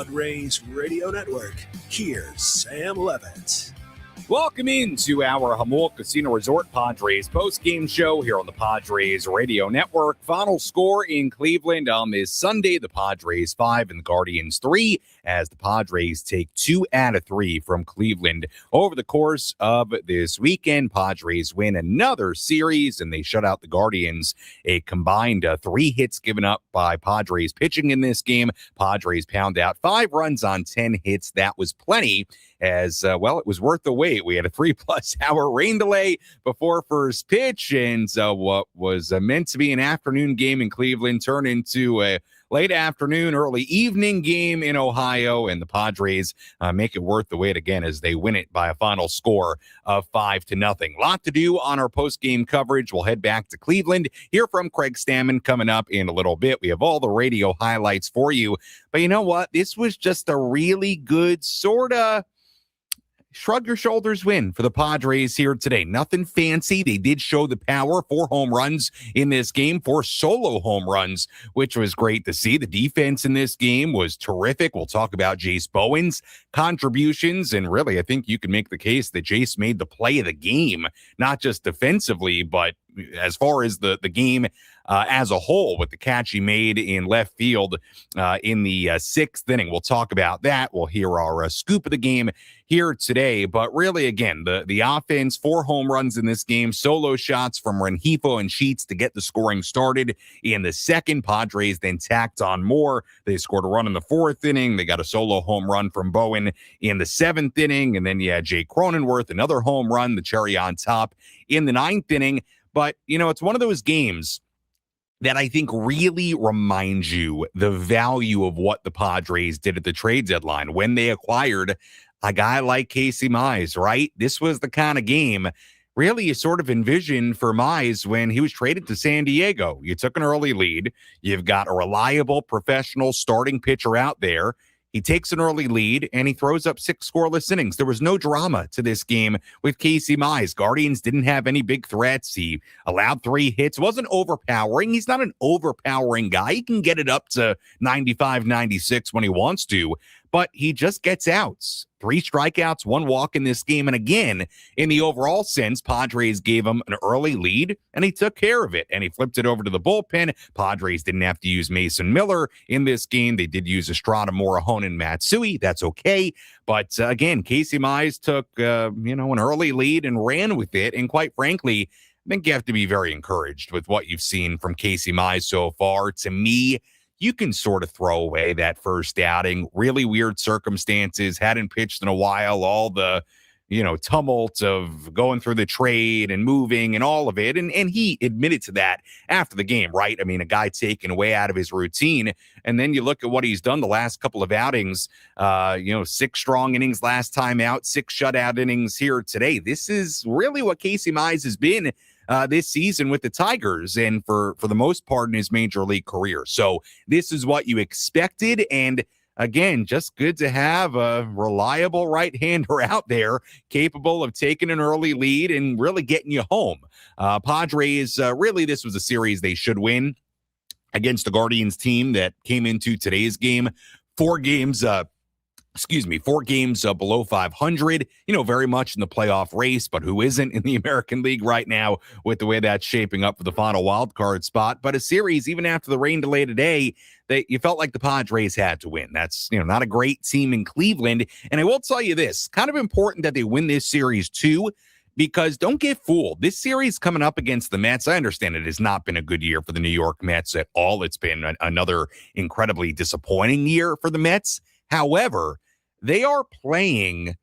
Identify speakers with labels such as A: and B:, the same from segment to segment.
A: Padres Radio Network, here's Sam Levitt.
B: Welcome into our Jamul Casino Resort Padres postgame show here on the Padres Radio Network. Final score in Cleveland on this Sunday, the Padres 5 and the Guardians 3, as the Padres take 2 out of 3 from Cleveland. Over the course of this weekend, Padres win another series, and they shut out the Guardians. A combined 3 hits given up by Padres pitching in this game. Padres pound out 5 runs on 10 hits. That was plenty. As well, it was worth the wait. We had a 3+ hour rain delay before first pitch, and what was meant to be an afternoon game in Cleveland turned into a late afternoon, early evening game in Ohio, and the Padres make it worth the wait again as they win it by a final score of 5-0. Lot to do on our post-game coverage. We'll head back to Cleveland, hear from Craig Stammen coming up in a little bit. We have all the radio highlights for you, but you know what? This was just a really good sort of shrug your shoulders win for the Padres here today. Nothing fancy. They did show the power. 4 home runs in this game, 4 solo home runs, which was great to see. The defense in this game was terrific. We'll talk about Jace Bowen's contributions, and really, I think you can make the case that Jace made the play of the game, not just defensively, but as far as the game as a whole, with the catch he made in left field in the 6th inning. We'll talk about that. We'll hear our scoop of the game here today. But really, again, the offense, 4 home runs in this game, solo shots from Rengifo and Sheets to get the scoring started in the second. Padres then tacked on more. They scored a run in the 4th inning. They got a solo home run from Bowen in the 7th inning. And then you had Jay Cronenworth, another home run, the cherry on top in the 9th inning. But, you know, it's one of those games that I think really reminds you the value of what the Padres did at the trade deadline when they acquired a guy like Casey Mize, right? This was the kind of game really you sort of envisioned for Mize when he was traded to San Diego. You took an early lead. You've got a reliable professional starting pitcher out there. He takes an early lead, and he throws up 6 scoreless innings. There was no drama to this game with Casey Mize. Guardians didn't have any big threats. He allowed 3 hits. Wasn't overpowering. He's not an overpowering guy. He can get it up to 95, 96 when he wants to, but he just gets outs. 3 strikeouts, 1 walk in this game. And again, in the overall sense, Padres gave him an early lead, and he took care of it, and he flipped it over to the bullpen. Padres didn't have to use Mason Miller in this game. They did use Estrada, Morahone, Matsui. That's okay. But again, Casey Mize took, an early lead and ran with it. And quite frankly, I think you have to be very encouraged with what you've seen from Casey Mize so far. To me, you can sort of throw away that first outing. Really weird circumstances, hadn't pitched in a while, all the, tumult of going through the trade and moving and all of it. And he admitted to that after the game, right? I mean, a guy taken away out of his routine. And then you look at what he's done the last couple of outings, 6 strong innings last time out, 6 shutout innings here today. This is really what Casey Mize has been this season with the Tigers, and for the most part in his major league career. So this is what you expected, and again, just good to have a reliable right-hander out there capable of taking an early lead and really getting you home. Padres, really, this was a series they should win against the Guardians team that came into today's game 4 games below 500, very much in the playoff race, but who isn't in the American League right now with the way that's shaping up for the final wild card spot. But a series, even after the rain delay today, that you felt like the Padres had to win. That's, not a great team in Cleveland. And I will tell you this, kind of important that they win this series too, because don't get fooled. This series coming up against the Mets, I understand it has not been a good year for the New York Mets at all. It's been another incredibly disappointing year for the Mets. However, they are playing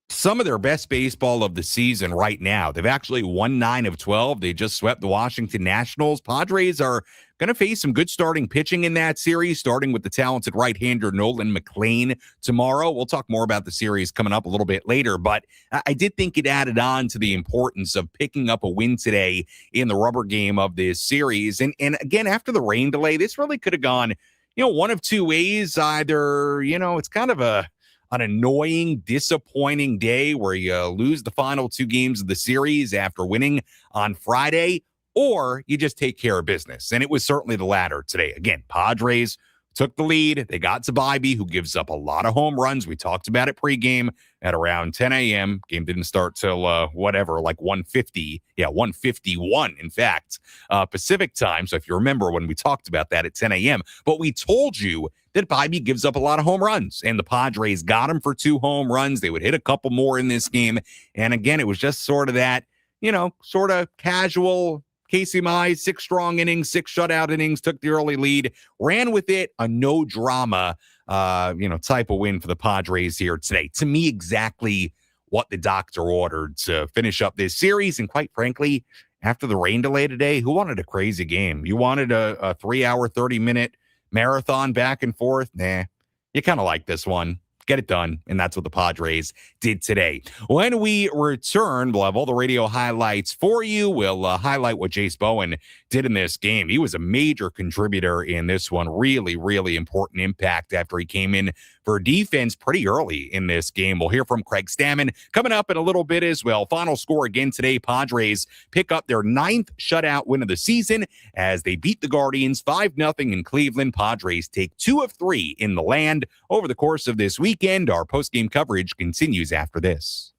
B: some of their best baseball of the season right now. They've actually won 9 of 12. They just swept the Washington Nationals. Padres are going to face some good starting pitching in that series, starting with the talented right-hander Nolan McLean tomorrow. We'll talk more about the series coming up a little bit later, but I did think it added on to the importance of picking up a win today in the rubber game of this series. And again, after the rain delay, this really could have gone, one of 2 ways. Either, it's kind of an annoying, disappointing day where you lose the final 2 games of the series after winning on Friday, or you just take care of business. And it was certainly the latter today. Again, Padres took the lead. They got to Bybee, who gives up a lot of home runs. We talked about it pregame at around 10 a.m. Game didn't start till like 1:50. Yeah, 1:51, in fact, Pacific time. So if you remember when we talked about that at 10 a.m. But we told you that Bybee gives up a lot of home runs, and the Padres got him for 2 home runs. They would hit a couple more in this game. And again, it was just sort of that, sort of casual Casey Mize, 6 strong innings, 6 shutout innings, took the early lead, ran with it, a no drama, type of win for the Padres here today. To me, exactly what the doctor ordered to finish up this series. And quite frankly, after the rain delay today, who wanted a crazy game? You wanted a 3-hour, 30-minute marathon back and forth? Nah, you kind of like this one. Get it done, and that's what the Padres did today. When we return, we'll have all the radio highlights for you. We'll highlight what Jace Bowen did in this game. He was a major contributor in this one. Really, really important impact after he came in for defense pretty early in this game. We'll hear from Craig Stammen coming up in a little bit as well. Final score again today, Padres pick up their 9th shutout win of the season as they beat the Guardians 5-0 in Cleveland. Padres take 2 of 3 in the land over the course of this weekend. Our postgame coverage continues after this.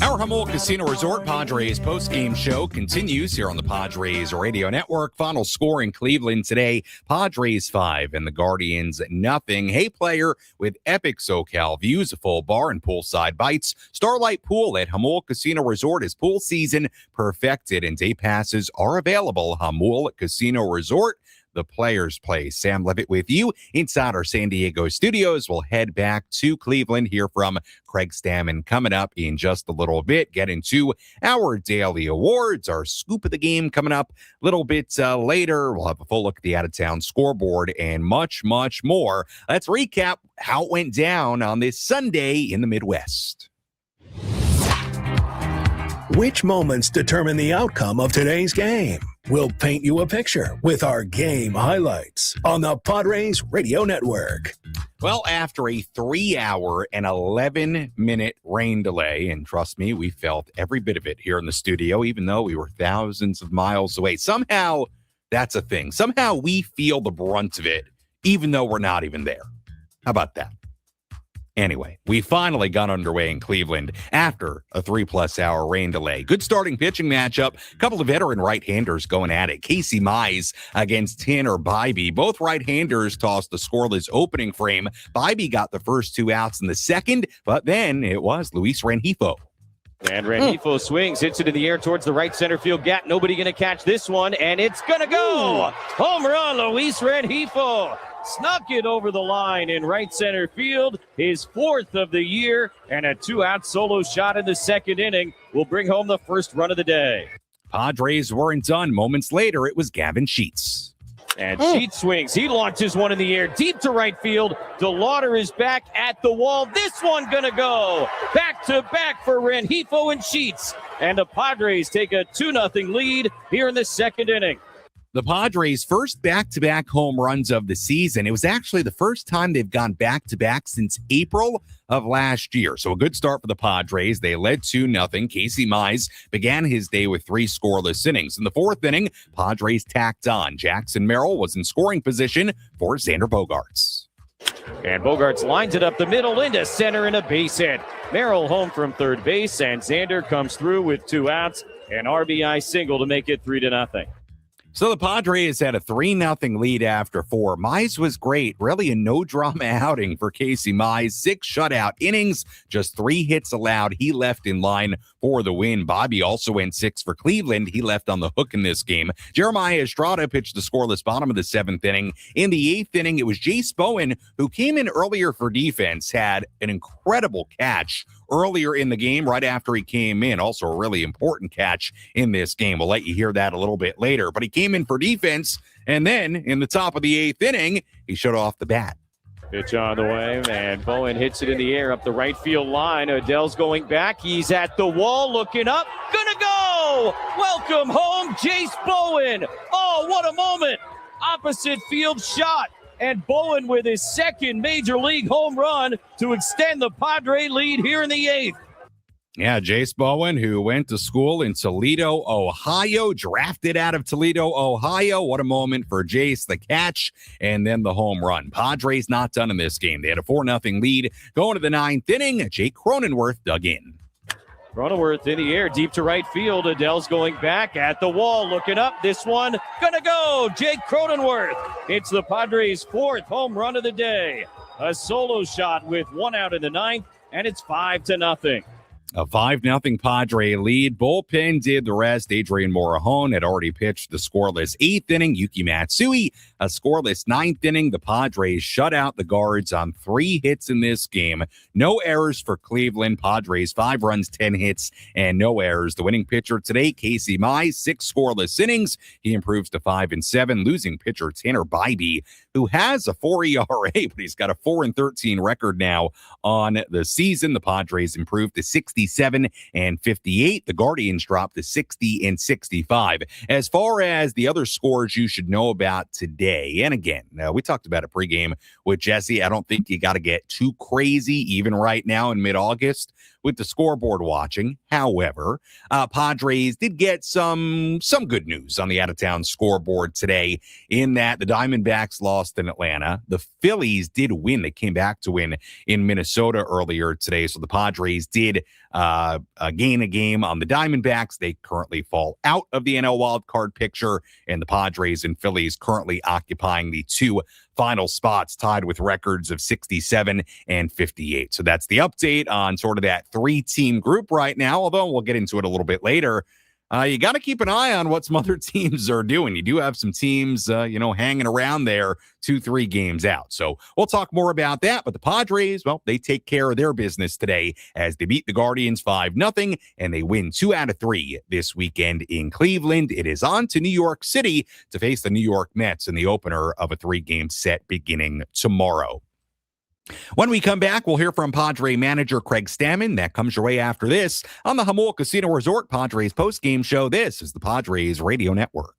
B: Our Jamul Casino Resort Padres postgame show continues here on the Padres Radio Network. Final score in Cleveland today, Padres 5 and the Guardians 0. Hey, player, with epic SoCal views, a full bar and poolside bites. Starlight Pool at Jamul Casino Resort is pool season perfected, and day passes are available. Jamul Casino Resort, the Players Place. Sam Levitt with you inside our San Diego studios. We'll head back to Cleveland, hear from Craig Stammen coming up in just a little bit. Get into our daily awards, our scoop of the game coming up a little bit later. We'll have a full look at the out-of-town scoreboard and much, much more. Let's recap how it went down on this Sunday in the Midwest.
A: Which moments determine the outcome of today's game? We'll paint you a picture with our game highlights on the Padres Radio Network.
B: Well, after a 3-hour and 11-minute rain delay, and trust me, we felt every bit of it here in the studio, even though we were thousands of miles away. Somehow, that's a thing. Somehow we feel the brunt of it, even though we're not even there. How about that? Anyway, we finally got underway in Cleveland after a 3+ hour rain delay. Good starting pitching matchup. A couple of veteran right-handers going at it. Casey Mize against Tanner Bybee. Both right-handers tossed the scoreless opening frame. Bybee got the first 2 outs in the second, but then it was Luis Rengifo.
C: And Rengifo swings, hits it in the air towards the right center field gap. Nobody going to catch this one, and it's going to go. Home run, Luis Rengifo. Snuck it over the line in right center field. His 4th of the year, and a 2-out solo shot in the second inning will bring home the first run of the day.
B: Padres weren't done. Moments later, it was Gavin Sheets.
C: And Sheets swings. He launches one in the air deep to right field. DeLauder is back at the wall. This one gonna go. Back to back for Rengifo and Sheets. And the Padres take a 2-0 lead here in the second inning.
B: The Padres' first back-to-back home runs of the season. It was actually the first time they've gone back-to-back since April of last year. So a good start for the Padres. They led 2-0. Casey Mize began his day with 3 scoreless innings. In the 4th inning, Padres tacked on. Jackson Merrill was in scoring position for Xander Bogaerts.
C: And Bogaerts lines it up the middle into center and a base hit. Merrill home from third base, and Xander comes through with 2 outs. An RBI single to make it 3-0.
B: So the Padres had a 3-0 lead after 4. Mize was great. Really a no-drama outing for Casey Mize. 6 shutout innings, just 3 hits allowed. He left in line for the win. Bobby also went 6 for Cleveland. He left on the hook in this game. Jeremiah Estrada pitched the scoreless bottom of the 7th inning. In the 8th inning, it was Jace Bowen, who came in earlier for defense, had an incredible catch earlier in the game right after he came in. Also a really important catch in this game. We'll let you hear that a little bit later. But he came in for defense, and then in the top of the 8th inning, he shut off the bat.
C: Pitch on the way, and Bowen hits it in the air up the right field line. Adell's going back. He's at the wall, looking up. Gonna go! Welcome home, Jace Bowen. Oh, what a moment. Opposite field shot. And Bowen with his 2nd major league home run to extend the Padre lead here in the 8th.
B: Yeah, Jace Bowen, who went to school in Toledo, Ohio, drafted out of Toledo, Ohio. What a moment for Jace, the catch, and then the home run. Padres not done in this game. They had a 4-0 lead. Going to the 9th inning, Jake Cronenworth dug in.
C: Cronenworth in the air, deep to right field. Adell's going back at the wall, looking up. This one gonna go. Jake Cronenworth. It's the Padres' 4th home run of the day. A solo shot with 1 out in the 9th, and it's 5-0.
B: A 5-0 Padre lead. Bullpen did the rest. Adrian Morejon had already pitched the scoreless 8th inning. Yuki Matsui, a scoreless 9th inning. The Padres shut out the Guards on 3 hits in this game. No errors for Cleveland. Padres 5 runs, 10 hits, and no errors. The winning pitcher today, Casey Mize, 6 scoreless innings. He improves to 5-7. Losing pitcher Tanner Bybee, who has a 4 ERA, but he's got a 4-13 record now on the season. The Padres improved to 67 and 58. The Guardians dropped to 60 and 65. As far as the other scores you should know about today, and again, we talked about it pregame with Jesse. I don't think you got to get too crazy even right now in mid-August with the scoreboard watching. However, Padres did get some good news on the out-of-town scoreboard today in that the Diamondbacks lost in Atlanta. The Phillies did win. They came back to win in Minnesota earlier today. So the Padres did gain a game on the Diamondbacks. They currently fall out of the NL wildcard picture, and the Padres and Phillies currently occupying the 2 final spots, tied with records of 67 and 58. So that's the update on sort of that 3-team group right now, although we'll get into it a little bit later. You got to keep an eye on what some other teams are doing. You do have some teams, hanging around there 2-3 games out. So we'll talk more about that. But the Padres, well, they take care of their business today as they beat the Guardians 5-0, and they win 2 out of 3 this weekend in Cleveland. It is on to New York City to face the New York Mets in the opener of a 3-game set beginning tomorrow. When we come back, we'll hear from Padre manager Craig Stammen. That comes your way after this on the Jamul Casino Resort Padres postgame show. This is the Padres Radio Network.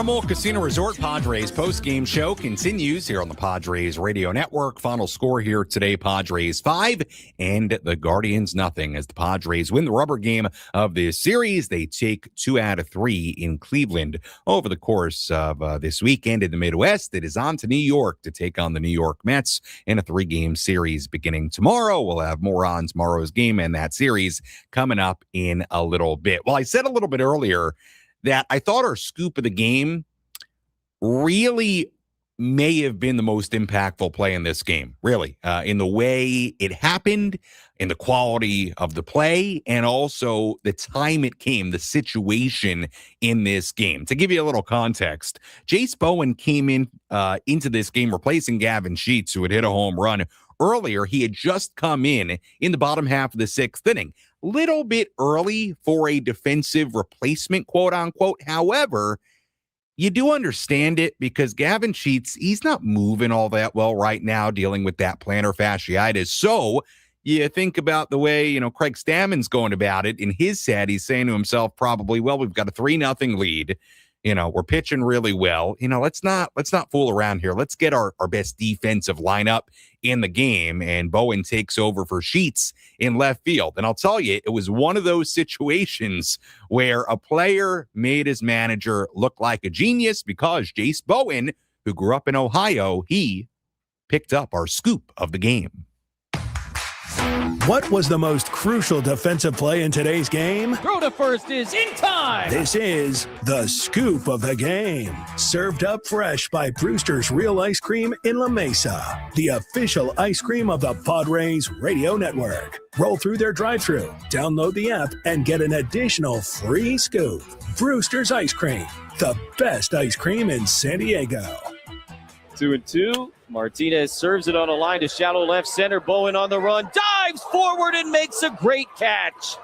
B: Jamul Casino Resort Padres postgame show continues here on the Padres Radio Network. Final score here today, Padres 5 and the Guardians nothing. As the Padres win the rubber game of this series, they take 2 out of 3 in Cleveland over the course of this weekend in the Midwest. It is on to New York to take on the New York Mets in a 3-game series beginning tomorrow. We'll have more on tomorrow's game and that series coming up in a little bit. Well, I said a little bit earlier that I thought our scoop of the game really may have been the most impactful play in this game, really, in the way it happened, in the quality of the play, and also the time it came, the situation in this game. To give you a little context, Jace Bowen came into this game replacing Gavin Sheets, who had hit a home run earlier. He had just come in the bottom half of the 6th inning. Little bit early for a defensive replacement, quote unquote. However, you do understand it because Gavin Sheets, he's not moving all that well right now, dealing with that plantar fasciitis. So you think about the way, Craig Stammen's going about it. In his head, he's saying to himself probably, well, we've got a 3-0 lead. We're pitching really well. Let's not fool around here. Let's get our best defensive lineup in the game. And Bowen takes over for Sheets in left field. And I'll tell you, it was one of those situations where a player made his manager look like a genius because Jace Bowen, who grew up in Ohio, he picked up our scoop of the game.
A: What was the most crucial defensive play in today's game?
C: Throw to first is in time.
A: This is the scoop of the game. Served up fresh by Brewster's Real Ice Cream in La Mesa, the official ice cream of the Padres Radio Network. Roll through their drive-thru, download the app, and get an additional free scoop. Brewster's Ice Cream, the best ice cream in San Diego.
C: 2-2. Martinez serves it on a line to shallow left center. Bowen on the run, dives forward and makes a great catch.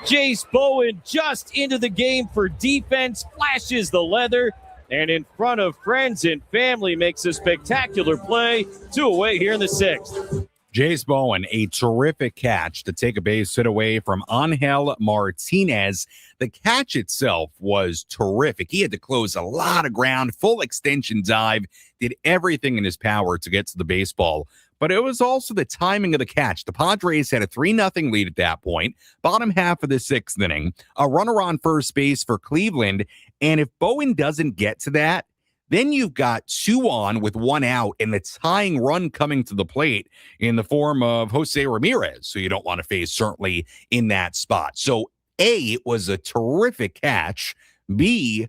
C: Jace Bowen just into the game for defense, flashes the leather, and in front of friends and family makes a spectacular play. 2 away here in the 6th.
B: Jace Bowen, a terrific catch to take a base hit away from Angel Martinez. The catch itself was terrific. He had to close a lot of ground, full extension dive, did everything in his power to get to the baseball. But it was also the timing of the catch. The Padres had a 3-0 lead at that point, bottom half of the 6th inning, a runner on first base for Cleveland. And if Bowen doesn't get to that, then you've got 2 on with 1 out and the tying run coming to the plate in the form of Jose Ramirez, so you don't want to face certainly in that spot. So A, it was a terrific catch. B,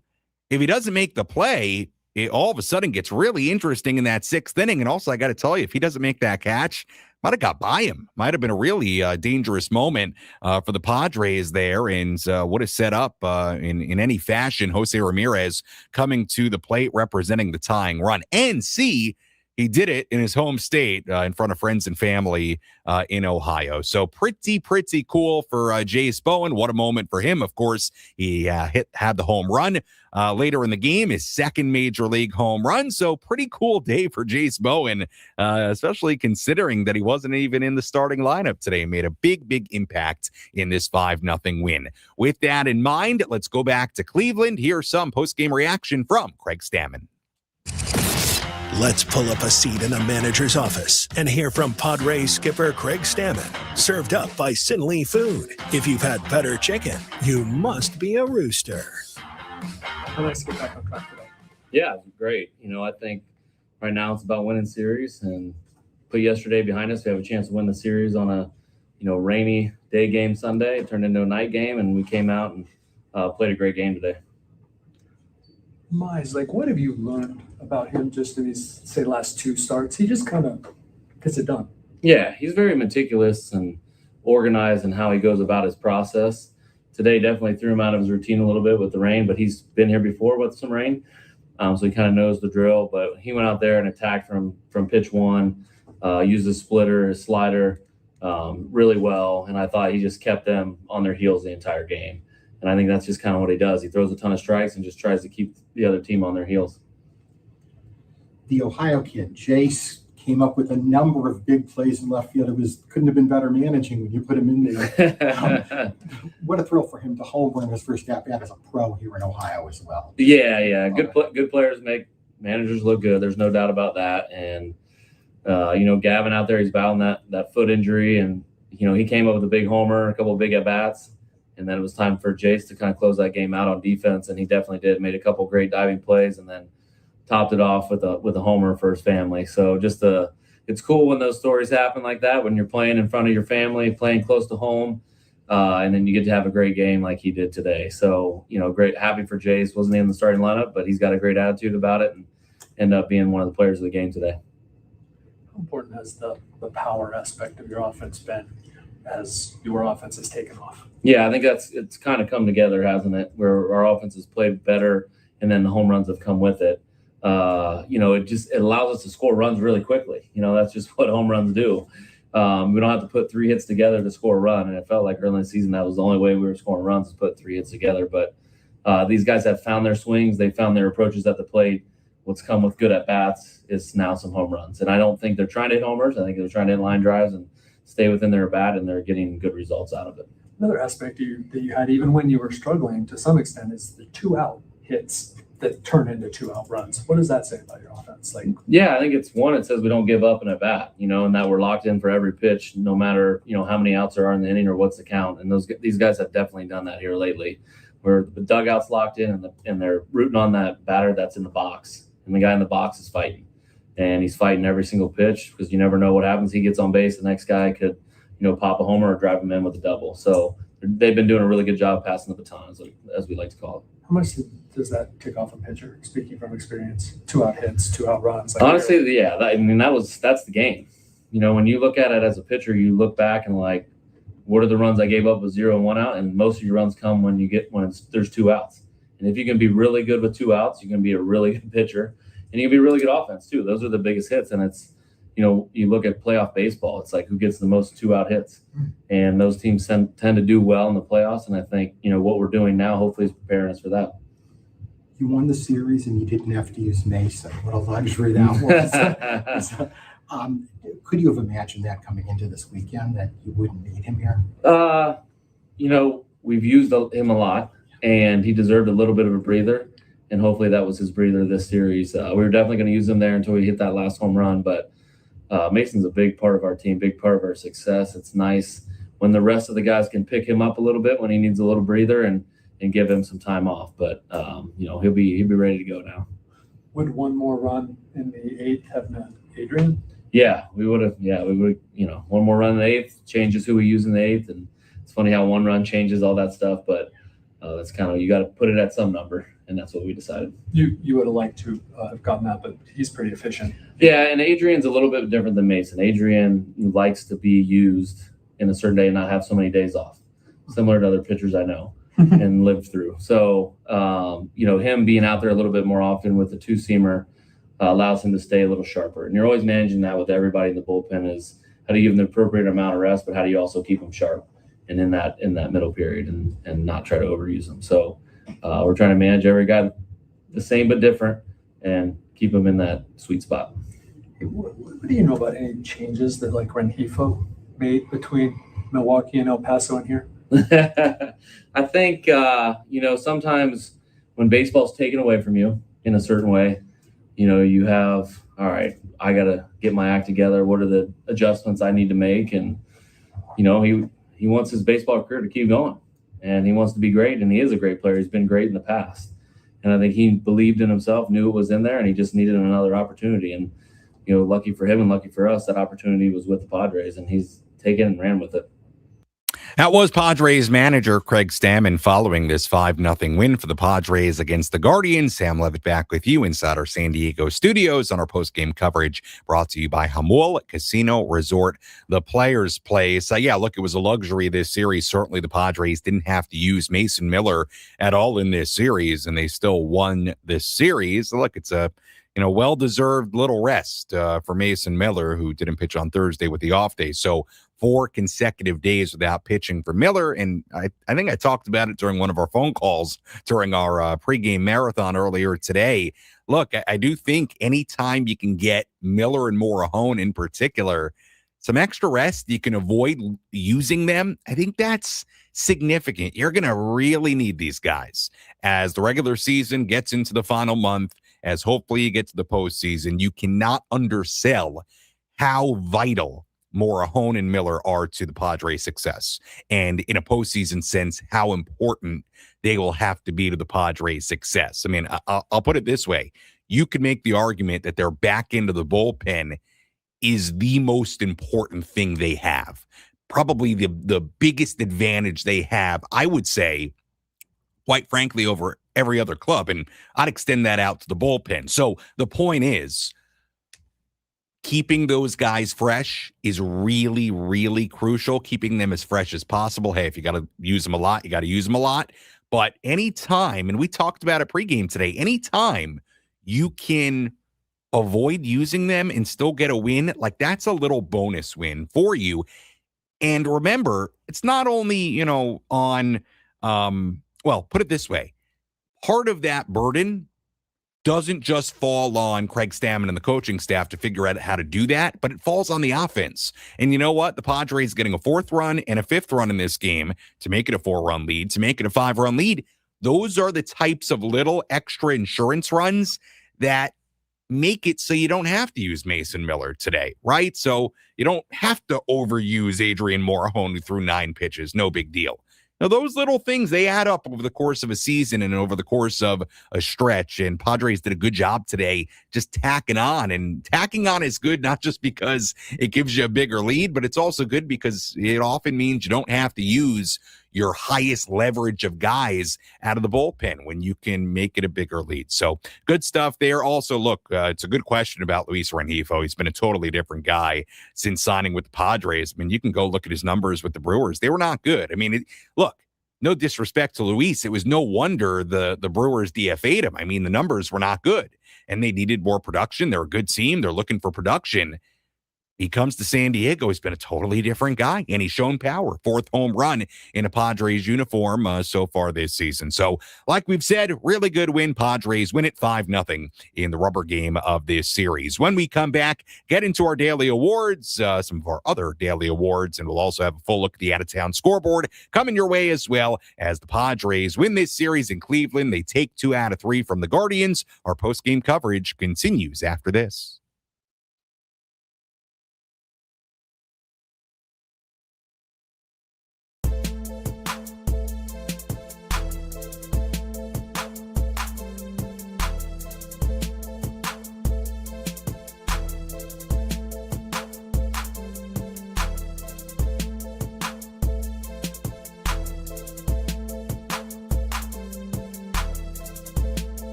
B: if he doesn't make the play, it all of a sudden gets really interesting in that 6th inning. And also, I got to tell you, if he doesn't make that catch, might have got by him. Might have been a really dangerous moment for the Padres there, and would have set up in any fashion Jose Ramirez coming to the plate representing the tying run. And C, he did it in his home state in front of friends and family in Ohio. So pretty cool for Jace Bowen. What a moment for him. Of course, he had the home run later in the game, his 2nd major league home run. So pretty cool day for Jace Bowen, especially considering that he wasn't even in the starting lineup today. Made a big impact in this 5-0 win. With that in mind, let's go back to Cleveland. Here's some post-game reaction from Craig Stammen.
A: Let's pull up a seat in the manager's office and hear from Padres skipper Craig Stammen. Served up by Sinley Food. If you've had better chicken, you must be a rooster.
D: How nice to get back on track today.
E: Yeah, great. I think right now it's about winning series and put yesterday behind us. We have a chance to win the series on a, rainy day game Sunday. It turned into a night game, and we came out and played a great game today.
D: Mize, what have you learned about him just in these, say, last 2 starts? He just kind of gets it done.
E: Yeah, he's very meticulous and organized in how he goes about his process. Today definitely threw him out of his routine a little bit with the rain, but he's been here before with some rain, so he kind of knows the drill. But he went out there and attacked from pitch 1, used his splitter, his slider really well, and I thought he just kept them on their heels the entire game. And I think that's just kind of what he does. He throws a ton of strikes and just tries to keep the other team on their heels.
F: The Ohio kid, Jace, came up with a number of big plays in left field. Couldn't have been better managing when you put him in there. What a thrill for him to home run his first at bat as a pro here in Ohio as well.
E: Yeah. Good players make managers look good. There's no doubt about that. And Gavin out there, he's battling that foot injury, and he came up with a big homer, a couple of big at bats, and then it was time for Jace to kind of close that game out on defense, and he definitely did. Made a couple of great diving plays, and then topped it off with a homer for his family. So it's cool when those stories happen like that, when you're playing in front of your family, playing close to home, and then you get to have a great game like he did today. So, great, happy for Jace. Wasn't in the starting lineup, but he's got a great attitude about it and ended up being one of the players of the game today.
D: How important has the power aspect of your offense been as your offense has taken off?
E: Yeah, I think it's kind of come together, hasn't it? Where our offense has played better, and then the home runs have come with it. It allows us to score runs really quickly. That's just what home runs do. We don't have to put 3 hits together to score a run, and it felt like early in the season that was the only way we were scoring runs, is put 3 hits together. But these guys have found their swings. They found their approaches at the plate. What's come with good at bats is now some home runs, and I don't think they're trying to hit homers. I think they're trying to hit line drives and stay within their bat, and they're getting good results out of it.
D: Another aspect that you had, even when you were struggling to some extent, is the 2-out hits that turn into 2-out runs. What does that say about your offense?
E: Yeah, I think it says we don't give up in a bat, and that we're locked in for every pitch, no matter, how many outs there are in the inning or what's the count. And these guys have definitely done that here lately, where the dugout's locked in and they're rooting on that batter that's in the box. And the guy in the box is fighting. And he's fighting every single pitch, because you never know what happens. He gets on base, the next guy could, pop a homer or drive him in with a double. So they've been doing a really good job passing the baton, as we like to call it.
D: How much does that take off a pitcher, speaking from experience? 2-out hits, 2-out runs.
E: Honestly, yeah. That's the game. When you look at it as a pitcher, you look back and what are the runs I gave up with 0 and 1 out? And most of your runs come when there's 2 outs. And if you can be really good with 2 outs, you can be a really good pitcher, and you can be really good offense too. Those are the biggest hits. And it's, you look at playoff baseball, it's like who gets the most 2-out hits, and those teams tend to do well in the playoffs. And I think, what we're doing now hopefully is preparing us for that.
F: You won the series and you didn't have to use Mason. What a luxury that was. Could you have imagined that coming into this weekend, that you wouldn't need him here?
E: We've used him a lot, and he deserved a little bit of a breather, and hopefully that was his breather this series. We were definitely going to use him there until we hit that last home run, but Mason's a big part of our team, big part of our success. It's nice when the rest of the guys can pick him up a little bit when he needs a little breather and give him some time off. But he'll be ready to go now.
D: Would one more run in the 8th have meant Adrian?
E: Yeah, we would have. Yeah, we would. One more run in the 8th changes who we use in the 8th, and it's funny how one run changes all that stuff. But that's kind of, you got to put it at some number, and that's what we decided.
D: You would have liked to have gotten that, but he's pretty efficient.
E: Yeah, and Adrian's a little bit different than Mason. Adrian likes to be used in a certain day and not have so many days off, similar to other pitchers I know and lived through. So, him being out there a little bit more often with the 2-seamer allows him to stay a little sharper. And you're always managing that with everybody in the bullpen, is how do you give them the appropriate amount of rest, but how do you also keep them sharp and in that middle period and not try to overuse them. So we're trying to manage every guy the same but different and keep them in that sweet spot.
D: Hey, what do you know about any changes that Rengifo made between Milwaukee and El Paso in here?
E: I think, sometimes when baseball's taken away from you in a certain way, you have, all right, I got to get my act together. What are the adjustments I need to make? And, he wants his baseball career to keep going, and he wants to be great. And he is a great player. He's been great in the past. And I think he believed in himself, knew it was in there, and he just needed another opportunity. And, lucky for him and lucky for us, that opportunity was with the Padres, and he's taken and ran with it.
B: That was Padres manager Craig Stammen following this 5-0 win for the Padres against the Guardians. Sam Levitt back with you inside our San Diego studios on our postgame coverage, brought to you by Jamul Casino Resort, the Players' Place. Look, it was a luxury this series. Certainly the Padres didn't have to use Mason Miller at all in this series, and they still won this series. Look, it's a well-deserved little rest for Mason Miller, who didn't pitch on Thursday with the off day. So 4 consecutive days without pitching for Miller. And I think I talked about it during one of our phone calls during our pregame marathon earlier today. Look, I do think anytime you can get Miller and Morahone in particular some extra rest, you can avoid using them. I think that's significant. You're going to really need these guys as the regular season gets into the final month, as hopefully you get to the postseason. You cannot undersell how vital Morahone and Miller are to the Padres' success. And in a postseason sense, how important they will have to be to the Padres' success. I mean, I'll put it this way. You could make the argument that their back end of the bullpen is the most important thing they have. Probably the biggest advantage they have, I would say, quite frankly, over every other club. And I'd extend that out to the bullpen. So the point is, keeping those guys fresh is really, really crucial. Keeping them as fresh as possible. Hey, if you got to use them a lot, you got to use them a lot. But anytime, and we talked about it pregame today, anytime you can avoid using them and still get a win, like that's a little bonus win for you. And remember, it's not only, on, put it this way. Part of that burden doesn't just fall on Craig Stammen and the coaching staff to figure out how to do that, but it falls on the offense. And you know what? The Padres getting a 4th run and a 5th run in this game to make it a 4-run lead, to make it a 5-run lead. Those are the types of little extra insurance runs that make it so you don't have to use Mason Miller today, right? So you don't have to overuse Adrian Morahone, who threw 9 pitches. No big deal. Now, those little things, they add up over the course of a season and over the course of a stretch. And Padres did a good job today just tacking on. And tacking on is good, not just because it gives you a bigger lead, but it's also good because it often means you don't have to use your highest leverage of guys out of the bullpen when you can make it a bigger lead. So good stuff there. Also, look, it's a good question about Luis Rengifo. He's been a totally different guy since signing with the Padres. I mean, you can go look at his numbers with the Brewers. They were not good. I mean, look, no disrespect to Luis. It was no wonder the Brewers DFA'd him. I mean, the numbers were not good, and they needed more production. They're a good team. They're looking for production. He comes to San Diego. He's been a totally different guy, and he's shown power. 4th home run in a Padres uniform so far this season. So, like we've said, really good win. Padres win it 5-0 in the rubber game of this series. When we come back, get into our daily awards, some of our other daily awards, and we'll also have a full look at the out-of-town scoreboard coming your way as well as the Padres win this series in Cleveland. They take 2 out of 3 from the Guardians. Our post-game coverage continues after this.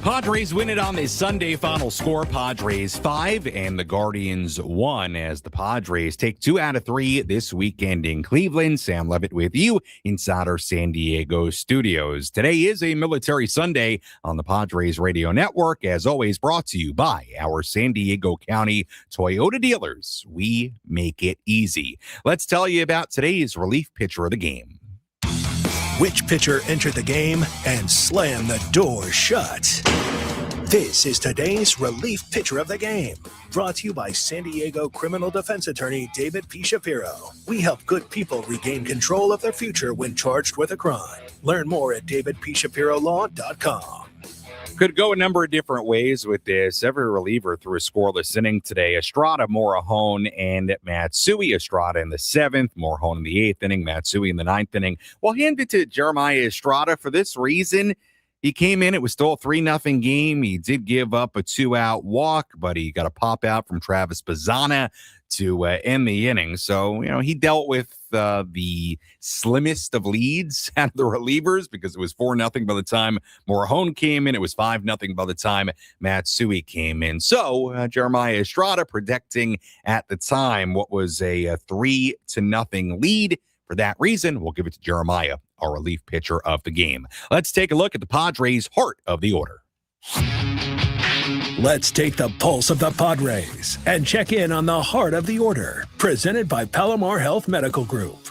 B: Padres win it on this Sunday. Final score, Padres 5 and the Guardians 1 as the Padres take 2 out of 3 this weekend in Cleveland. Sam Levitt with you inside our San Diego studios. Today is a Military Sunday on the Padres Radio Network, as always brought to you by our San Diego County Toyota dealers. We make it easy. Let's tell you about today's relief pitcher of the game.
A: Which pitcher entered the game and slammed the door shut? This is today's relief pitcher of the game, brought to you by San Diego criminal defense attorney David P. Shapiro. We help good people regain control of their future when charged with a crime. Learn more at davidpshapirolaw.com.
B: Could go a number of different ways with this. Every reliever threw a scoreless inning today. Estrada, Morahone, and Matsui. Estrada in the 7th, Morahone in the 8th inning, Matsui in the 9th inning. Well, hand it to Jeremiah Estrada for this reason. He came in, it was still a 3-0 game. He did give up a 2-out walk, but he got a pop out from Travis Bazzana to end the inning. So, he dealt with the slimmest of leads out of the relievers because it was 4-0 by the time Morahone came in. It was 5-0 by the time Matsui came in. So, Jeremiah Estrada protecting at the time what was a 3-0 lead. For that reason, we'll give it to Jeremiah, our relief pitcher of the game. Let's take a look at the Padres' heart of the order.
A: Let's take the pulse of the Padres and check in on the heart of the order. Presented by Palomar Health Medical Group.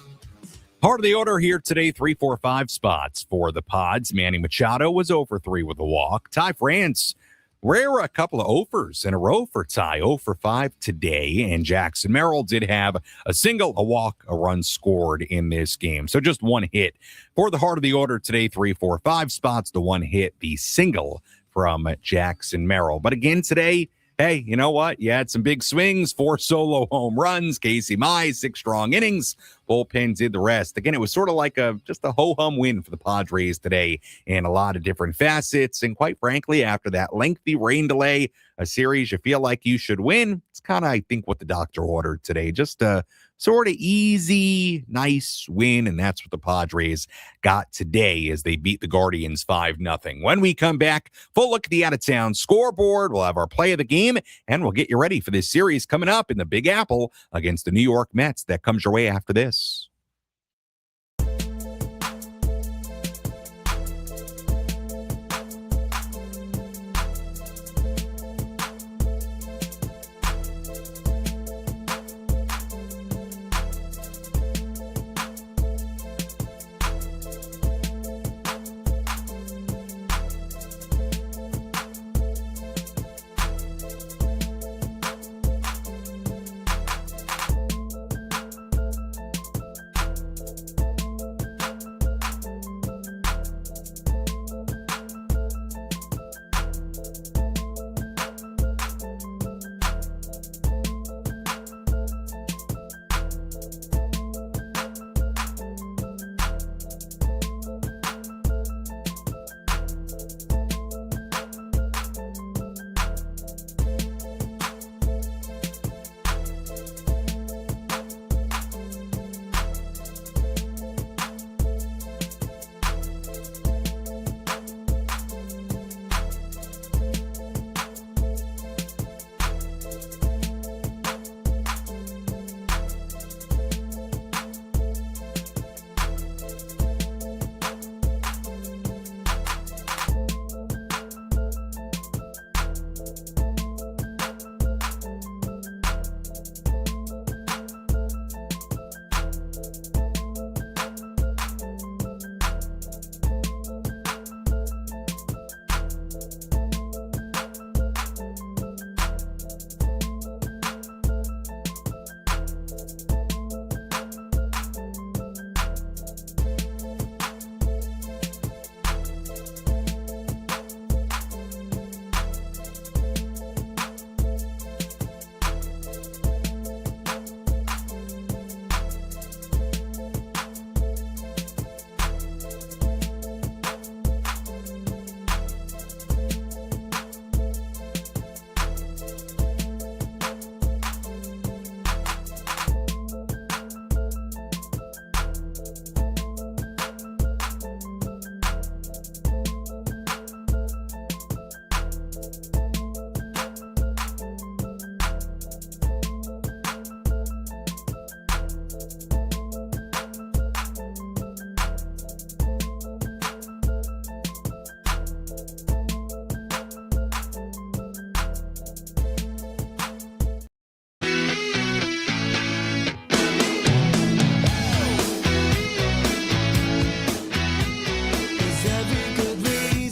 B: Heart of the order here today, 3, 4, 5 spots for the Pods. Manny Machado was 0-for-3 with a walk. Ty France, rare a couple of offers in a row for Ty, 0-for-5 today. And Jackson Merrill did have a single, a walk, a run scored in this game. So just one hit for the heart of the order today, 3, 4, 5 spots. The one hit, the single from Jackson Merrill. But again today, hey, you know what? You had some big swings, 4 solo home runs. Casey Mize, 6 strong innings. Bullpen did the rest. Again, it was sort of like just a ho-hum win for the Padres today in a lot of different facets. And quite frankly, after that lengthy rain delay, a series you feel like you should win, it's kind of, I think, what the doctor ordered today. Just a sort of easy, nice win, and that's what the Padres got today as they beat the Guardians 5-0. When we come back, full look at the out-of-town scoreboard. We'll have our play of the game, and we'll get you ready for this series coming up in the Big Apple against the New York Mets. That comes your way after this.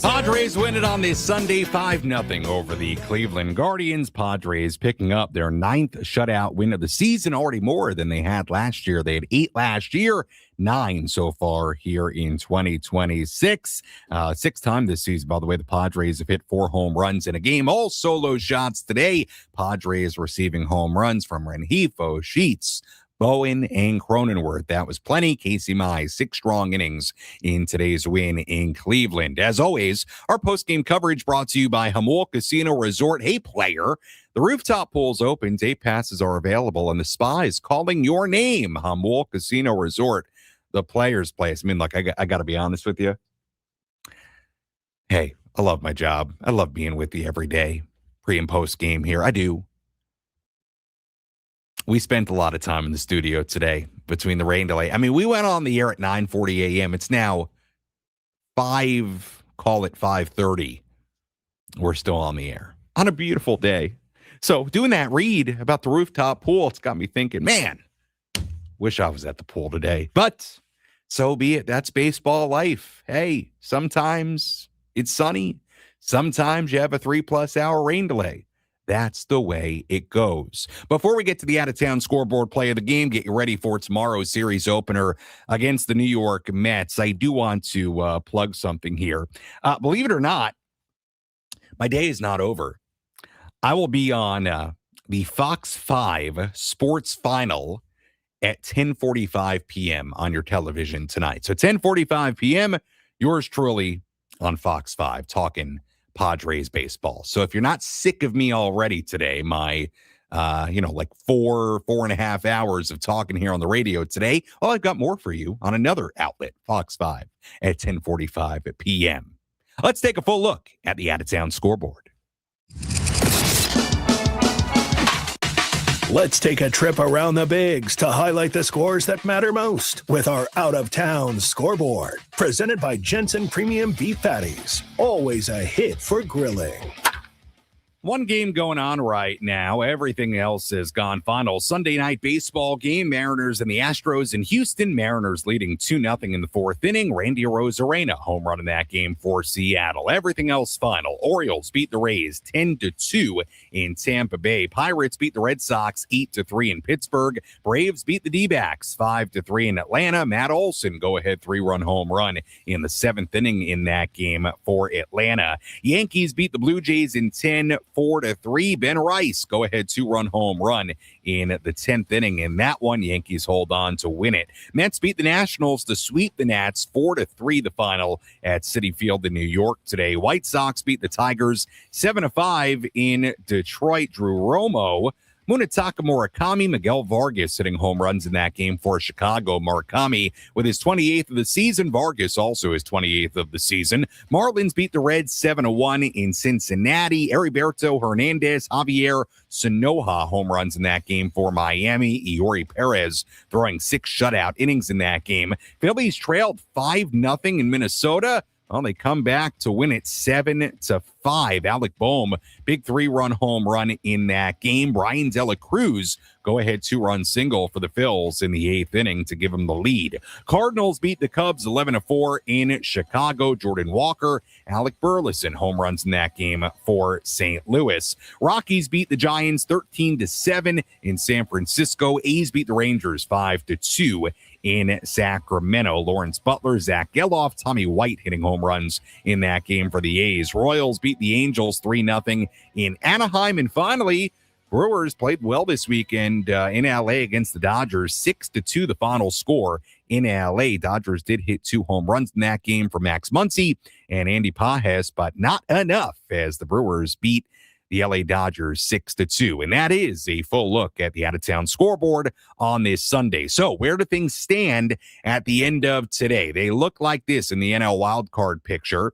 B: Padres win it on this Sunday 5-0 over the Cleveland Guardians. Padres picking up their 9th shutout win of the season, already more than they had last year. They had 8 last year, 9 so far here in 2026. Sixth time this season, by the way, the Padres have hit 4 home runs in a game. All solo shots today. Padres receiving home runs from Rengifo, Sheets, Bowen, and Cronenworth. That was plenty. Casey Mize, 6 strong innings in today's win in Cleveland. As always, our post-game coverage brought to you by Jamul Casino Resort. Hey, player, the rooftop pool's open. Day passes are available, and the spa is calling your name. Jamul Casino Resort, the player's place. I mean, look, I got to be honest with you. Hey, I love my job. I love being with you every day, pre and post game here. I do. We spent a lot of time in the studio today between the rain delay. I mean, we went on the air at 9:40 a.m. It's now 5:30. We're still on the air on a beautiful day. So doing that read about the rooftop pool, it's got me thinking, man, wish I was at the pool today. But so be it. That's baseball life. Hey, sometimes it's sunny. Sometimes you have a 3+ hour rain delay. That's the way it goes. Before we get to the out-of-town scoreboard play of the game, get you ready for tomorrow's series opener against the New York Mets. I do want to plug something here. Believe it or not, my day is not over. I will be on the Fox 5 Sports Final at 10:45 p.m. on your television tonight. So 10:45 p.m., yours truly on Fox 5 talking Padres baseball. So if you're not sick of me already today, my, like 4.5 hours of talking here on the radio today, well, I've got more for you on another outlet, Fox 5 at 10:45 p.m. Let's take a full look at the out-of-town scoreboard.
A: Let's take a trip around the bigs to highlight the scores that matter most with our out-of-town scoreboard. Presented by Jensen Premium Beef Patties. Always a hit for grilling.
B: One game going on right now. Everything else has gone final. Sunday night baseball game. Mariners and the Astros in Houston. Mariners leading 2-0 in the 4th inning. Randy Arozarena home run in that game for Seattle. Everything else final. Orioles beat the Rays 10-2 in Tampa Bay. Pirates beat the Red Sox 8-3 in Pittsburgh. Braves beat the D-backs 5-3 in Atlanta. Matt Olson go-ahead 3-run home run in the 7th inning in that game for Atlanta. Yankees beat the Blue Jays in 4-3. Ben Rice go-ahead 2-run home run in the 10th inning. In that one, Yankees hold on to win it. Mets beat the Nationals to sweep the Nats 4-3 the final at Citi Field in New York today. White Sox beat the Tigers 7-5 in Detroit. Drew Romo, Munetaka Murakami, Miguel Vargas hitting home runs in that game for Chicago. Murakami with his 28th of the season. Vargas also his 28th of the season. Marlins beat the Reds 7-1 in Cincinnati. Heriberto Hernandez, Javier Sanoja home runs in that game for Miami. Eori Perez throwing 6 shutout innings in that game. Phillies trailed 5-0 in Minnesota. Well, they come back to win it 7-5. Alec Boehm, big 3-run home run in that game. Brian De La Cruz, go-ahead 2-run single for the Phils in the 8th inning to give them the lead. Cardinals beat the Cubs 11-4 in Chicago. Jordan Walker, Alec Burleson home runs in that game for St. Louis. Rockies beat the Giants 13-7 in San Francisco. A's beat the Rangers 5-2 in Sacramento. Lawrence Butler, Zach Geloff, Tommy White hitting home runs in that game for the A's. Royals beat the Angels 3-0 in Anaheim. And finally, Brewers played well this weekend in LA against the Dodgers. 6-2 the final score in LA. Dodgers did hit 2 home runs in that game for Max Muncy and Andy Pages, but not enough as the Brewers beat the LA Dodgers 6-2. And that is a full look at the out-of-town scoreboard on this Sunday. So where do things stand at the end of today? They look like this in the NL wildcard picture.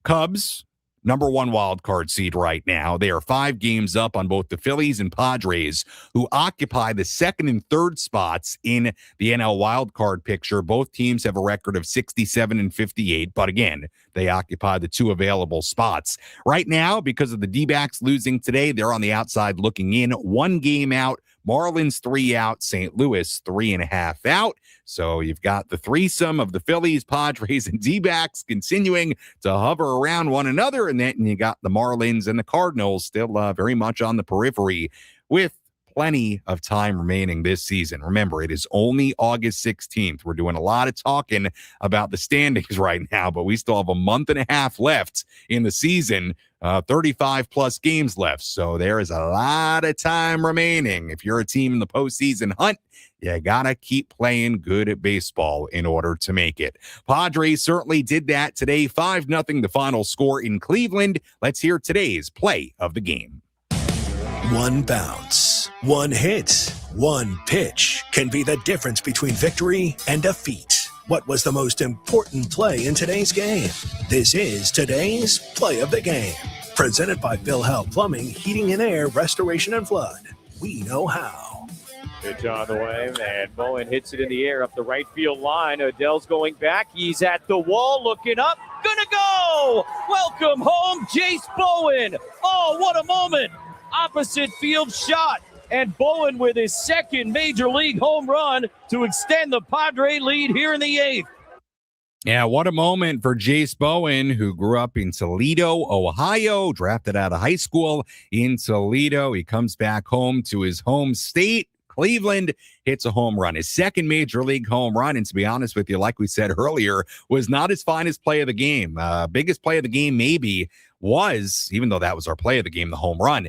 B: Cubs number one wild card seed right now. They are 5 games up on both the Phillies and Padres, who occupy the second and third spots in the NL wild card picture. Both teams have a record of 67 and 58, but again, they occupy the 2 available spots. Right now, because of the D-backs losing today, they're on the outside looking in, 1 game out. Marlins 3 out, St. Louis 3.5 out. So you've got the threesome of the Phillies, Padres, and D-backs continuing to hover around one another. And then you got the Marlins and the Cardinals still very much on the periphery with plenty of time remaining this season. Remember, it is only August 16th. We're doing a lot of talking about the standings right now, but we still have a month and a half left in the season. 35 plus games left. So there is a lot of time remaining. If you're a team in the postseason hunt, you gotta keep playing good at baseball in order to make it. Padres certainly did that today. 5-0 the final score in Cleveland. Let's hear today's play of the game.
A: One bounce, one hit, one pitch can be the difference between victory and defeat. What was the most important play in today's game? This is today's play of the game. Presented by Bill Howe Plumbing, Heating and Air, Restoration and Flood. We know how.
C: Pitch on the way, and Bowen hits it in the air up the right field line. Adell's going back. He's at the wall, looking up. Gonna go! Welcome home, Jace Bowen. Oh, what a moment. Opposite field shot. And Bowen with his second major league home run to extend the Padre lead here in the 8th.
B: Yeah, what a moment for Jace Bowen, who grew up in Toledo, Ohio, drafted out of high school in Toledo. He comes back home to his home state, Cleveland, hits a home run. His second major league home run, and to be honest with you, like we said earlier, was not his finest play of the game. Biggest play of the game maybe was, even though that was our play of the game, the home run,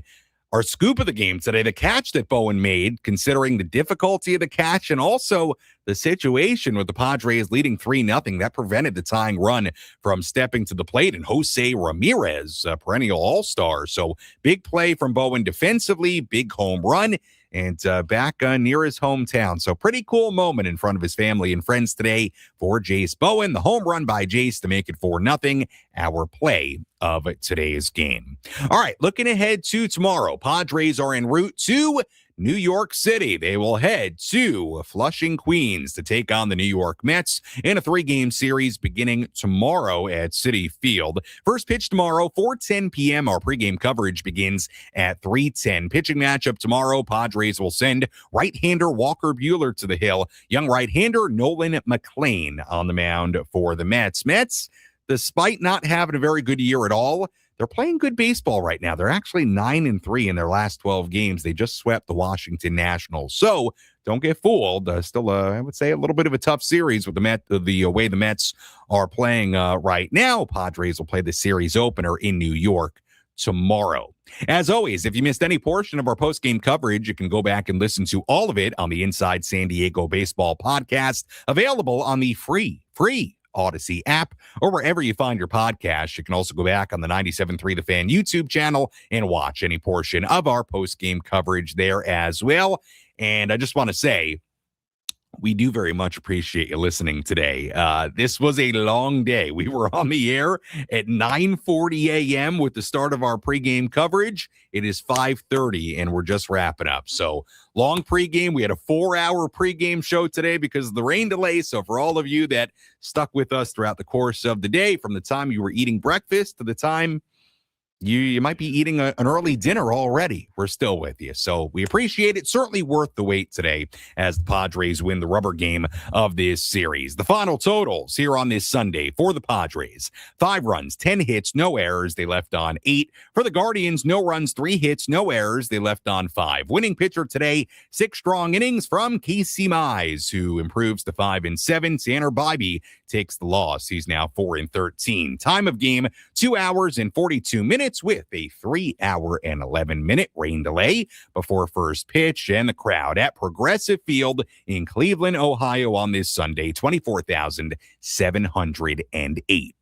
B: our scoop of the game today, the catch that Bowen made, considering the difficulty of the catch and also the situation with the Padres leading 3-0, that prevented the tying run from stepping to the plate. And Jose Ramirez, a perennial all-star. So big play from Bowen defensively, big home run, and back near his hometown. So pretty cool moment in front of his family and friends today for Jace Bowen. The home run by Jace to make it 4-0, our play of today's game. All right, looking ahead to tomorrow, Padres are en route to New York City. They will head to Flushing, Queens to take on the New York Mets in a 3-game series beginning tomorrow at Citi Field. First pitch tomorrow, 4:10 p.m. Our pregame coverage begins at 3:10. Pitching matchup tomorrow, Padres will send right-hander Walker Buehler to the hill. Young right-hander Nolan McLean on the mound for the Mets. Mets, despite not having a very good year at all, they're playing good baseball right now. They're actually 9-3 in their last 12 games. They just swept the Washington Nationals. So don't get fooled. Still, I would say, a little bit of a tough series with the way the Mets are playing right now. Padres will play the series opener in New York tomorrow. As always, if you missed any portion of our post-game coverage, you can go back and listen to all of it on the Inside San Diego Baseball podcast, available on the free Odyssey app or wherever you find your podcast. You can also go back on the 97.3 The Fan YouTube channel and watch any portion of our post-game coverage there as well. And I just want to say, we do very much appreciate you listening today. This was a long day. We were on the air at 9:40 a.m. with the start of our pregame coverage. It is 5:30, and we're just wrapping up. So long pregame. We had a 4-hour pregame show today because of the rain delay. So for all of you that stuck with us throughout the course of the day, from the time you were eating breakfast to the time you might be eating an early dinner already, we're still with you. So we appreciate it. Certainly worth the wait today as the Padres win the rubber game of this series. The final totals here on this Sunday for the Padres: 5 runs, 10 hits, no errors. They left on 8. For the Guardians, no runs, 3 hits, no errors. They left on 5. Winning pitcher today, 6 strong innings from Casey Mize, who improves to 5-7. Tanner Bybee takes the loss. He's now 4-13. Time of game, 2 hours and 42 minutes with a 3-hour and 11-minute rain delay before first pitch. And the crowd at Progressive Field in Cleveland, Ohio on this Sunday, 24,708.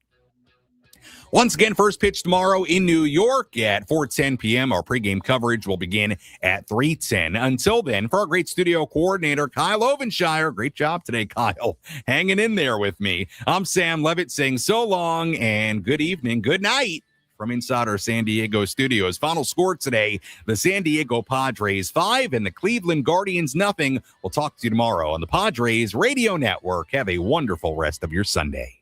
B: Once again, first pitch tomorrow in New York at 4:10 p.m. Our pregame coverage will begin at 3:10. Until then, for our great studio coordinator, Kyle Ovenshire, great job today, Kyle, hanging in there with me. I'm Sam Levitt saying so long and good evening, good night from inside our San Diego studios. Final score today, the San Diego Padres 5 and the Cleveland Guardians 0. We'll talk to you tomorrow on the Padres Radio Network. Have a wonderful rest of your Sunday.